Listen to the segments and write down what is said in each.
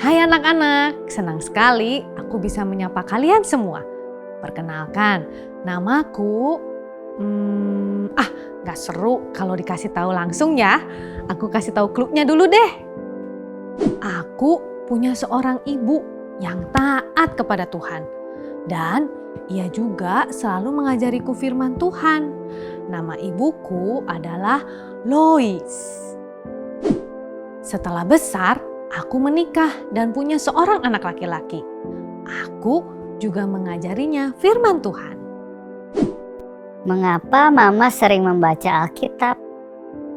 Hai anak-anak, senang sekali aku bisa menyapa kalian semua. Perkenalkan, namaku... Gak seru kalau dikasih tahu langsung ya. Aku kasih tahu clue-nya dulu deh. Aku punya seorang ibu yang taat kepada Tuhan. Dan ia juga selalu mengajariku firman Tuhan. Nama ibuku adalah Lois. Setelah besar, aku menikah dan punya seorang anak laki-laki. Aku juga mengajarinya firman Tuhan. Mengapa Mama sering membaca Alkitab?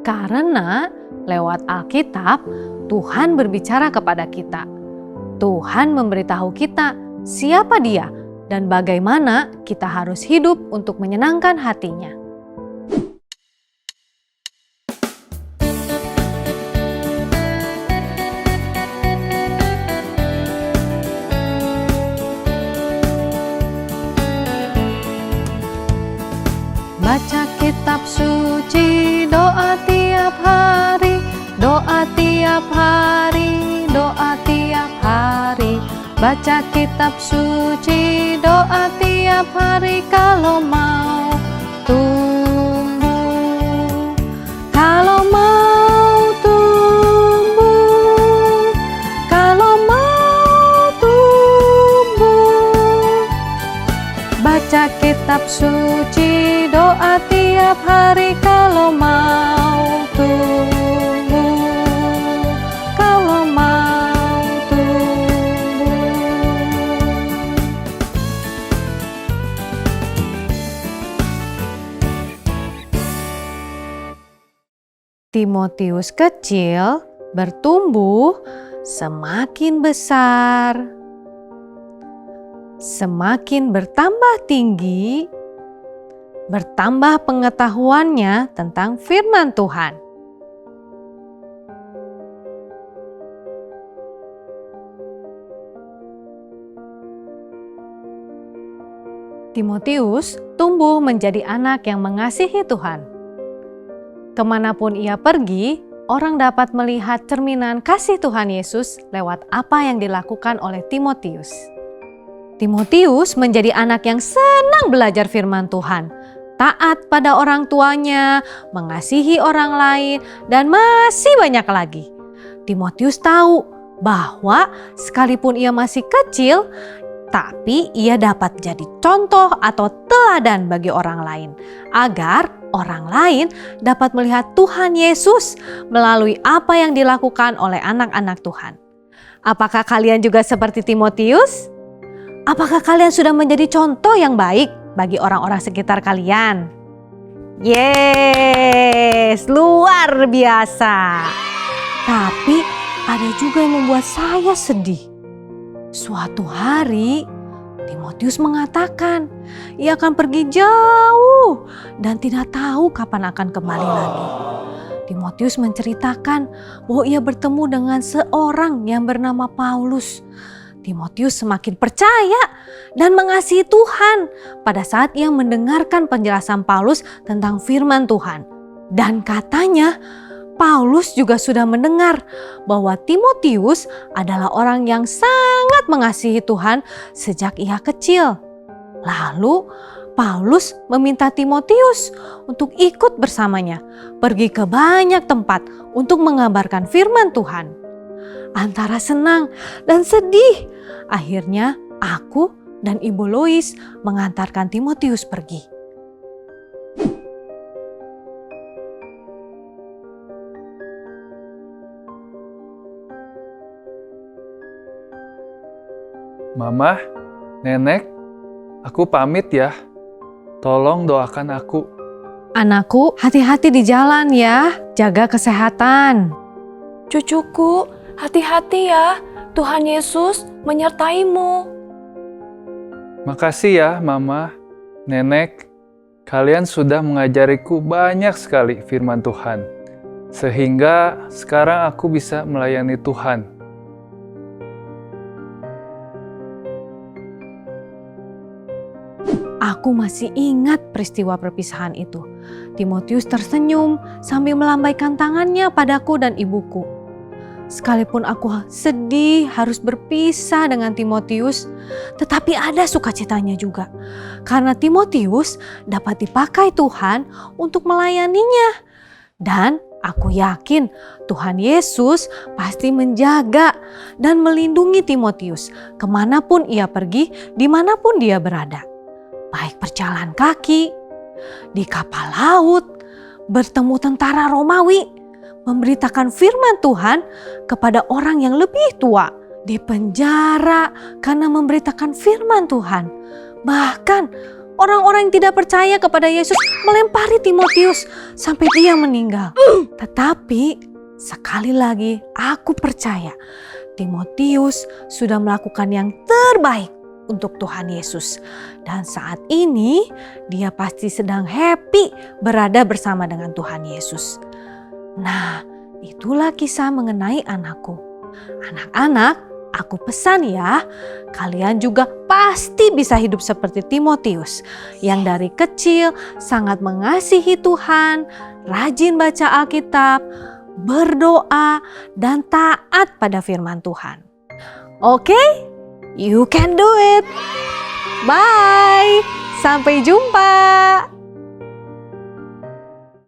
Karena lewat Alkitab, Tuhan berbicara kepada kita. Tuhan memberitahu kita siapa Dia dan bagaimana kita harus hidup untuk menyenangkan hatinya. Baca kitab suci, doa tiap hari, doa tiap hari, doa tiap hari. Baca kitab suci, doa tiap hari kalau mau tumbuh. Kalau mau tumbuh, kalau mau tumbuh. Baca kitab suci, doa tiap hari kalau mau tumbuh, kalau mau tumbuh. Timotius kecil bertumbuh semakin besar, semakin bertambah tinggi, bertambah pengetahuannya tentang firman Tuhan. Timotius tumbuh menjadi anak yang mengasihi Tuhan. Kemanapun ia pergi, orang dapat melihat cerminan kasih Tuhan Yesus lewat apa yang dilakukan oleh Timotius. Timotius menjadi anak yang senang belajar firman Tuhan, taat pada orang tuanya, mengasihi orang lain, dan masih banyak lagi. Timotius tahu bahwa sekalipun ia masih kecil, tapi ia dapat jadi contoh atau teladan bagi orang lain, agar orang lain dapat melihat Tuhan Yesus melalui apa yang dilakukan oleh anak-anak Tuhan. Apakah kalian juga seperti Timotius? Apakah kalian sudah menjadi contoh yang baik bagi orang-orang sekitar kalian? Yes, luar biasa. Tapi ada juga yang membuat saya sedih. Suatu hari, Timotius mengatakan ia akan pergi jauh dan tidak tahu kapan akan kembali lagi. Timotius menceritakan bahwa ia bertemu dengan seorang yang bernama Paulus. Timotius semakin percaya dan mengasihi Tuhan pada saat ia mendengarkan penjelasan Paulus tentang firman Tuhan. Dan katanya Paulus juga sudah mendengar bahwa Timotius adalah orang yang sangat mengasihi Tuhan sejak ia kecil. Lalu Paulus meminta Timotius untuk ikut bersamanya, pergi ke banyak tempat untuk mengabarkan firman Tuhan. Antara senang dan sedih, akhirnya aku dan Ibu Lois mengantarkan Timotius pergi. Mama, Nenek, aku pamit ya. Tolong doakan aku. Anakku, hati-hati di jalan ya, jaga kesehatan. Cucuku, hati-hati ya. Tuhan Yesus menyertaimu. Makasih ya, Mama, Nenek. Kalian sudah mengajariku banyak sekali firman Tuhan. Sehingga sekarang aku bisa melayani Tuhan. Aku masih ingat peristiwa perpisahan itu. Timotius tersenyum sambil melambaikan tangannya padaku dan ibuku. sekalipun aku sedih harus berpisah dengan Timotius, tetapi ada sukacitanya juga. Karena Timotius dapat dipakai Tuhan untuk melayaninya. Dan aku yakin Tuhan Yesus pasti menjaga dan melindungi Timotius kemanapun ia pergi, dimanapun dia berada. Baik berjalan kaki, di kapal laut, bertemu tentara Romawi, memberitakan firman Tuhan kepada orang yang lebih tua, di penjara karena memberitakan firman Tuhan. Bahkan orang-orang yang tidak percaya kepada Yesus melempari Timotius sampai dia meninggal. Tetapi sekali lagi aku percaya Timotius sudah melakukan yang terbaik untuk Tuhan Yesus. Dan saat ini dia pasti sedang happy berada bersama dengan Tuhan Yesus. Nah, itulah kisah mengenai anakku. Anak-anak, aku pesan ya, kalian juga pasti bisa hidup seperti Timotius yang dari kecil sangat mengasihi Tuhan, rajin baca Alkitab, berdoa, dan taat pada firman Tuhan. Oke? You can do it. Bye. Sampai jumpa.